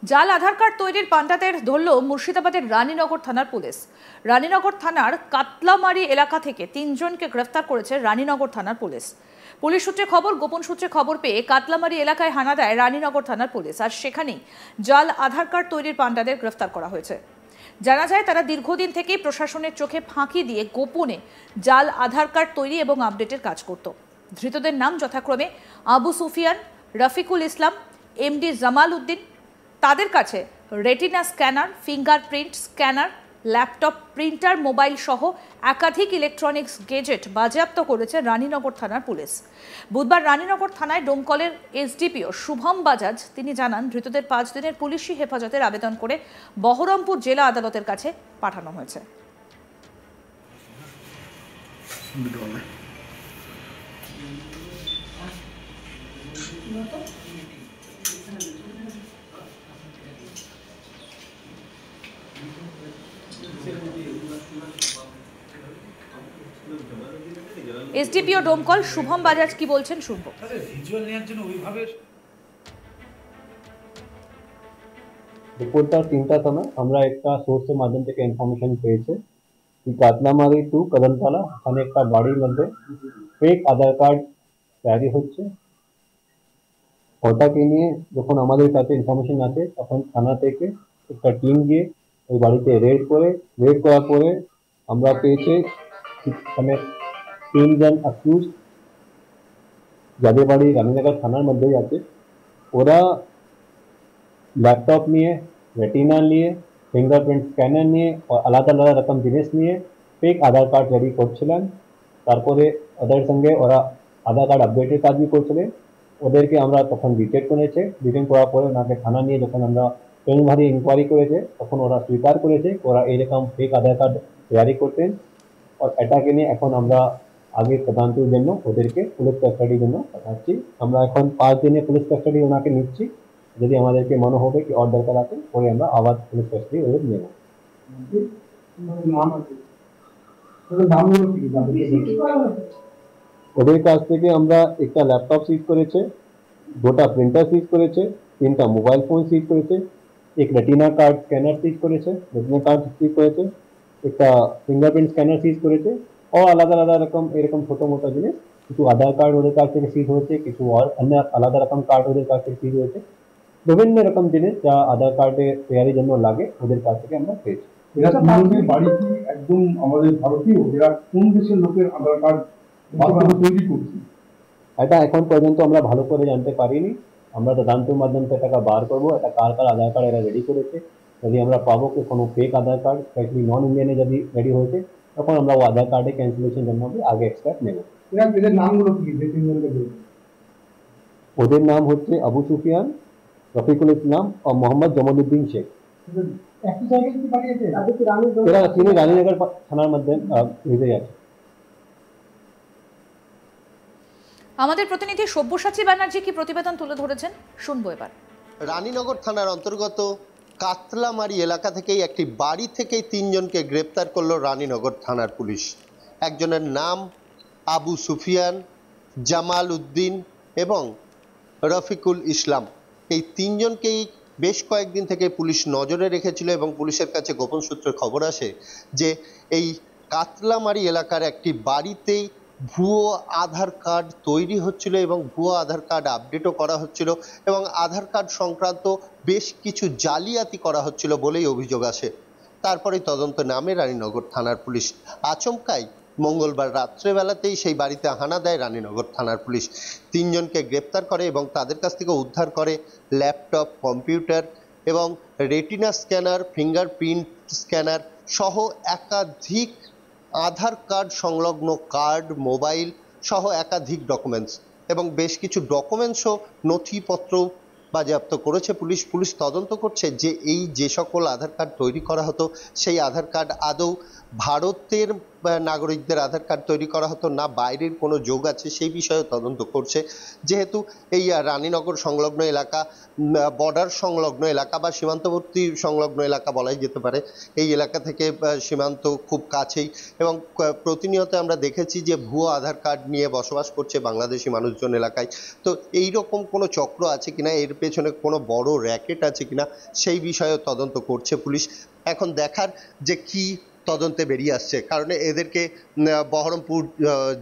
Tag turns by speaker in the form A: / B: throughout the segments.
A: জাল আধার কার্ড তৈরির পান্ডাদের ধরল মুর্শিদাবাদের রানীনগর থানার পুলিশ। রানীনগর থানার কাতলামারি এলাকা থেকে 3 জনকে গ্রেফতার করেছে রানীনগর থানার পুলিশ। পুলিশ সূত্রে খবর, গোপন সূত্রে খবর পেয়ে কাতলামারি এলাকায় হানা দেয় রানীনগর থানার পুলিশ। আর সেখানেই জাল আধার কার্ড তৈরির পান্ডাদের গ্রেফতার করা হয়েছে। জানা যায় তারা দীর্ঘদিন থেকেই প্রশাসনের চোখে ফাঁকি দিয়ে গোপনে জাল আধার কার্ড তৈরি এবং আপডেটের কাজ করত। ধৃতদের নাম যথাক্রমে আবু সুফিয়ান, রফিকুল ইসলাম, এমডি জামাল উদ্দিন। তাদের কাছে retina scanner, fingerprint scanner, laptop, printer, mobile সহ একাধিক ইলেকট্রনিক্স গেজেট বাজেয়াপ্ত করেছে রানীনগর থানার পুলিশ। বুধবার রানীনগর থানায় ডোমকলের এসডিপিও শুভম বাজাজ তিনি জানান, ধৃতদের 5 দিনের পুলিশি হেফাজতের আবেদন করে বহরমপুর জেলা আদালতের কাছে পাঠানো হয়েছে। এসডিপিও ডোমকল শুভম বাজাজ কি বলছেন শুনবো।
B: দুপুরটা 3টার সময় আমরা একটা সোর্সের মাধ্যম থেকে ইনফরমেশন পেয়েছে कि কাতলামারি টু কদমতলা এখানে একটা বাড়ির মধ্যে ফেক আধার কার্ড তৈরি হচ্ছে। ওটাকে নিয়ে যখন আমাদের কাছে ইনফরমেশন আসে তখন থানা থেকে একটা টিম গিয়ে ওই বাড়িতে রেড করার পরে আমরা পেয়েছি এখানে 3 জন অ্যাকিউজ যাদের বাড়ি রানীনগর থানার মধ্যেই আছে। ওরা ল্যাপটপ নিয়ে, রেটিনা নিয়ে, ফিঙ্গারপ্রিন্ট স্ক্যানার নিয়ে और আলাদা আলাদা রকম জিনিস নিয়ে ফেক আধার কার্ড তৈরি করছিলেন। তারপরে ওদের সঙ্গে ওরা আধার কার্ড আপডেটের কাজ করছিলেন। ওদেরকে আমরা তখন ডিটেক্ট করার পরে ওনাকে থানা নিয়ে যখন আমরা তড়িঘড়ি ইনকোয়ারি করেছে তখন ওরা স্বীকার করেছে ওরা এরকম ফেক আধার কার্ড তৈরি করতেন। আর এটাকে নিয়ে এখন আমরা আগে তদন্তের জন্য ওদেরকে পুলিশ কাস্টাডির জন্য পাঠাচ্ছি। আমরা এখন 5 দিনের পুলিশ কাস্টাডি ওনাকে নিচ্ছি। যদি আমাদেরকে মনে হবে কি और দরকার আছে পরে আমরা আবার পুলিশ কাস্টাডি ওদের নেব। ওদের কাছ থেকে আমরা একটা ল্যাপটপ সিজ করেছে, 2টা প্রিন্টার সিজ করেছে, 3টা মোবাইল ফোন সিজ করেছে, এক রেটিনা কার্ড স্ক্যানার সিজ করেছে, একটা ফিঙ্গারপ্রিন্ট স্ক্যানার সিজ করেছে और আলাদা আলাদা রকম এরকম ছোট মোটো জিনিস কিছু আধার কার্ড ওদের কাছ থেকে সিজ হয়েছে, কিছু আর অন্য আলাদা রকম কার্ড ওদের কাছ থেকে সিজ হয়েছে। বিভিন্ন রকম জিনিস যা আধার কার্ডে তৈরির জন্য লাগে ওদের কাছ থেকে আমরা পেয়েছি।
C: এরা তিনজনের বাড়ি কি একদম আমাদের ভারতীয়? এরা কোন দেশের লোকের আধার কার্ড তৈরি করছে
B: এটা এখন পর্যন্ত আমরা ভালো করে জানতে পারিনি। আমরা তদন্তের মাধ্যমে এটাকে বার করবো এটা কার কার আধার কার্ড এরা রেডি করেছে। যদি আমরা পাবো কি কোনো ফেক আধার কার্ড স্পেশালি নন ইন্ডিয়ানে যদি রেডি হয়েছে তখন আমরা ও আধার কার্ডে ক্যান্সেলেশন জন্য আগে স্টেপ নেব।
C: এদের নামগুলো কি?
B: ওদের নাম হচ্ছে আবু সুফিয়ান, রফিকুল ইসলাম और মোহাম্মদ জামালউদ্দিন শেখ।
C: একই জায়গায় কি বাড়ি আছে?
B: এরা তিনি রানীনগর থানার মধ্যে আছে।
A: আমাদের প্রতিনিধি সব্যসাচী ব্যানার্জি কি প্রতিবেদন তুলে ধরেছেন শুনবো এবার।
D: রানীনগর থানার অন্তর্গত কাতলামারি এলাকা থেকেই একটি বাড়ি থেকেই 3 জনকে গ্রেপ্তার করলো রানীনগর থানার পুলিশ। একজনের নাম আবু সুফিয়ান, জামাল উদ্দিন এবং রফিকুল ইসলাম। এই 3 জনকেই বেশ কয়েকদিন থেকে পুলিশ নজরে রেখেছিল এবং পুলিশের কাছে গোপন সূত্রে খবর আসে যে এই কাতলামারি এলাকার একটি বাড়িতেই ভুয়ো আধার কার্ড তৈরি হচ্ছিল এবং ভুয়ো আধার কার্ড আপডেটও করা হচ্ছিল এবং আধার কার্ড সংক্রান্ত বেশ কিছু জালিয়াতি করা হচ্ছিল বলেই অভিযোগ আসে। তারপরে তদন্ত নামে রানীনগর থানার পুলিশ। আচমকাই মঙ্গলবার রাত্রেবেলাতেই সেই বাড়িতে হানা দেয় রানীনগর থানার পুলিশ। 3 জনকে গ্রেপ্তার করে এবং তাদের কাছ থেকে উদ্ধার করে ল্যাপটপ, কম্পিউটার এবং রেটিনা স্ক্যানার, ফিঙ্গারপ্রিন্ট স্ক্যানার সহ একাধিক আধার কার্ড সংলগ্ন কার্ড, মোবাইল সহ একাধিক ডকুমেন্টস এবং বেশ কিছু ডকুমেন্টসও নথিপত্র বাজেয়াপ্ত করেছে পুলিশ। পুলিশ তদন্ত করছে যে এই যে সকল আধার কার্ড তৈরি করা হতো সেই আধার কার্ড আদৌ ভারতের নাগরিকদের আধার কার্ড তৈরি করা হতো, না বাইরের কোনো যোগ আছে, সেই বিষয়ে তদন্ত করছে। যেহেতু এই রানীনগর সংলগ্ন এলাকা, বর্ডার সংলগ্ন এলাকা বা সীমান্তবর্তী সংলগ্ন এলাকা বলাই যেতে পারে, এই এলাকা থেকে সীমান্ত খুব কাছেই, এবং প্রতিনিয়ত আমরা দেখেছি যে ভুয়ো আধার কার্ড নিয়ে বসবাস করছে বাংলাদেশি মানুষজন এলাকায়। তো এই রকম কোনো চক্র আছে কিনা, এর পেছনে কোনো বড় র্যাকেট আছে কিনা, সেই বিষয়ে তদন্ত করছে পুলিশ। এখন দেখার যে কি তদন্তে বেরিয়ে আসছে, কারণ এদেরকে বহরমপুর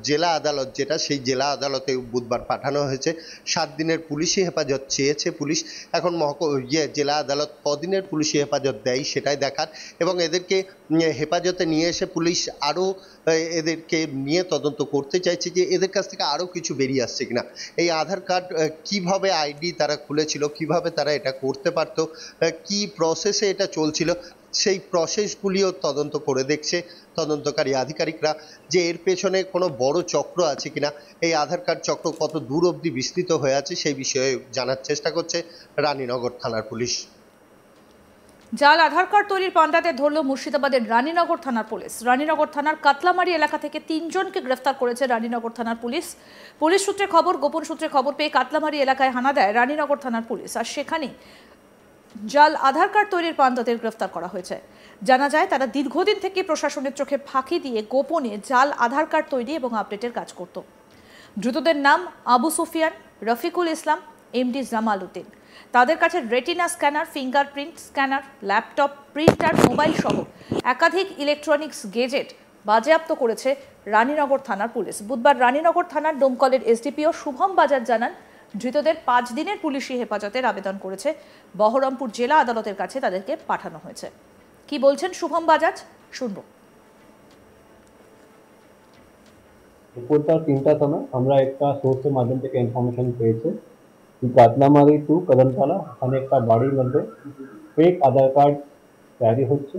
D: জেলা আদালত, যেটা সেই জেলা আদালতে বুধবার পাঠানো হয়েছে। 7 দিনের পুলিশি হেফাজত চেয়েছে পুলিশ। এখন জেলা আদালত কদিনের পুলিশি হেফাজত দেয় সেটাই দেখার, এবং এদেরকে হেফাজতে নিয়ে এসে পুলিশ আরও এদেরকে নিয়ে তদন্ত করতে চাইছে যে এদের কাছ থেকে আরও কিছু বেরিয়ে আসছে কিনা। এই আধার কার্ড কিভাবে আইডি তারা খুলেছিল, কিভাবে তারা এটা করতে পারতো, কি প্রসেসে এটা চলছিল, সেই প্রসেসগুলিও তদন্ত করে দেখছে তদন্তকারী আধিকারিকরা, যে এর পেছনে কোনো বড় চক্র আছে কিনা, এই আধার কার্ড চক্র কত দূর অবধি বিস্তৃত হয়ে আছে সেই বিষয়ে জানার চেষ্টা করছে রানীনগর থানার পুলিশ।
A: জাল আধার কার্ড তৈরির পান্ডাতে ধরল মুর্শিদাবাদের রানীনগর থানার পুলিশ। রানীনগর থানার কাতলামারি এলাকা থেকে 3 জনকে গ্রেফতার করেছে রানীনগর থানার পুলিশ। পুলিশ সূত্রে খবর, গোপন সূত্রে খবর পেয়ে কাতলামারি এলাকায় হানা দেয় রানীনগর থানার পুলিশ, আর সেখানে জাল আধার কার্ড তৈরির পান্ডাদের গ্রেফতার করা হয়েছে। জানা যায় তারা দীর্ঘদিন থেকে প্রশাসনের চোখে ফাঁকি দিয়ে গোপনে জাল আধার কার্ড তৈরি এবং আপডেটের কাজ করত। ধৃতদের নাম আবু সুফিয়ান, রফিকুল ইসলাম, এমডি জামাল উদ্দিন। তাদের কাছে retina scanner, fingerprint scanner, laptop, printer, mobile সহ একাধিক ইলেকট্রনিক্স গেজেট বাজেয়াপ্ত করেছে রানীনগর থানার পুলিশ। বুধবার রানীনগর থানার ডোমকলের এসডিপিও শুভম বাজাজ জানান, ধৃতদের 5 দিনের পুলিশি হেফাজতের আবেদন করেছে বহরমপুর জেলা আদালতের কাছে, তাদেরকে পাঠানো হয়েছে। কি বলছেন শুভম বাজাজ, শুনবো।
B: দুপুরটা 3টা সময় আমরা একটা সোর্সের মাধ্যম থেকে ইনফরমেশন পেয়েছে কাতলামারি টু কদমতলা, ওখানে একটা বাড়ির মধ্যে ফেক আধার কার্ড তৈরি হচ্ছে।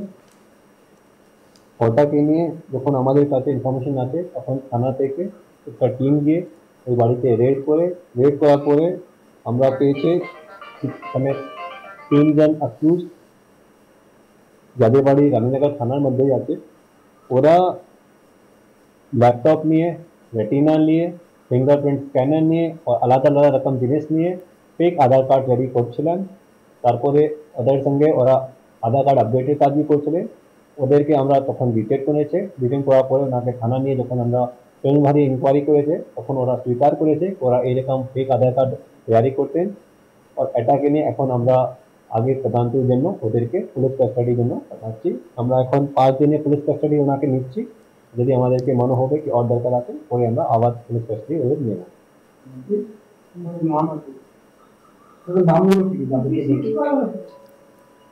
B: ওটাকে নিয়ে যখন আমাদের কাছে ইনফরমেশন আছে তখন থানা থেকে একটা টিম গিয়ে ওই বাড়িতে রেড করার পরে আমরা পেয়েছি মানে 3 জন অ্যাকিউজ, যাদের বাড়ি রানীনগর থানার মধ্যেই আছে। ওরা लैपटॉप নিয়ে, রেটিনা নিয়ে, ফিঙ্গারপ্রিন্ট স্ক্যানার নিয়ে और আলাদা আলাদা রকম জিনিস নিয়ে ফেক আধার কার্ড রেডি করছিলেন। তারপরে ওদের সঙ্গে ওরা আধার কার্ড আপডেটের কাজই করছিলেন। ওদেরকে আমরা তখন ডিটেক্ট করার পরে ওনাকে থানা নিয়ে যখন আমরা তড়িঘড়ি ইনকোয়ারি করেছে তখন ওরা স্বীকার করেছে ওরা এরকম ফেক আধার কার্ড তৈরি করতেন। আর এটাকে নিয়ে এখন আমরা আগে তদন্তের জন্য ওদেরকে পুলিশ কাস্টাডির জন্য পাঠাচ্ছি। আমরা এখন 5 দিনের পুলিশ কাস্টাডি ওনাকে নিচ্ছি। যদি আমাদেরকে মনে হবে কি আর দরকার আছে পরে আমরা আবার পুলিশ কাস্টাডি ওদের নেব।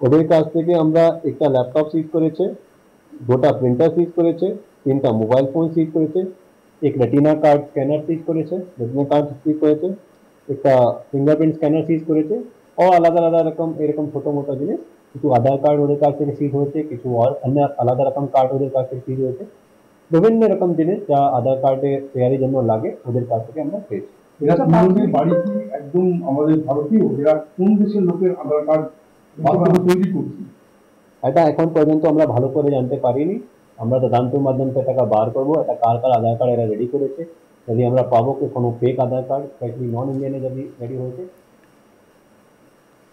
B: ওদের কাছ থেকে আমরা একটা ল্যাপটপ সিজ করেছে, 2টা প্রিন্টার সিজ করেছে, 3টা মোবাইল ফোন সিজ করেছে, এক রেটিনা কার্ড স্ক্যানার সিজ করেছে, একটা ফিঙ্গারপ্রিন্ট স্ক্যানার সিজ করেছে, और আলাদা আলাদা রকম এরকম ছোট মোটো জিনিস, কিছু আধার কার্ড ওদের কাছ থেকে সিজ হয়েছে, কিছু আর অন্য আলাদা রকম কার্ড ওদের কাছ থেকে সিজ হয়েছে। বিভিন্ন রকম জিনিস যা আধার কার্ডে তৈরির জন্য লাগে ওদের কাছ থেকে আমরা পেয়েছি।
C: এরা তিনজনের বাড়ি কি একদম আমাদের ভারতীয়, এরা কোন দেশের লোকের আধার কার্ড তৈরি করছে
B: এটা এখন পর্যন্ত আমরা ভালো করে জানতে পারিনি। আমরা তদন্তের মাধ্যমে সেটাকে বার করবো এটা কার আধার কার্ড এরা রেডি করেছে। যদি আমরা পাবো কি কোনো ফেক আধার কার্ড স্পেশালি নন ইন্ডিয়ানে যদি রেডি হয়েছে।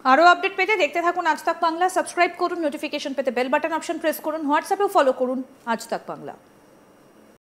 A: আরও আপডেট পেতে দেখতে থাকুন আজ তাক বাংলা। সাবস্ক্রাইব করুন, নোটিফিকেশন পেতে বেল বাটন অপশন প্রেস করুন, হোয়াটসঅ্যাপেও ফলো করুন আজ তাক বাংলা।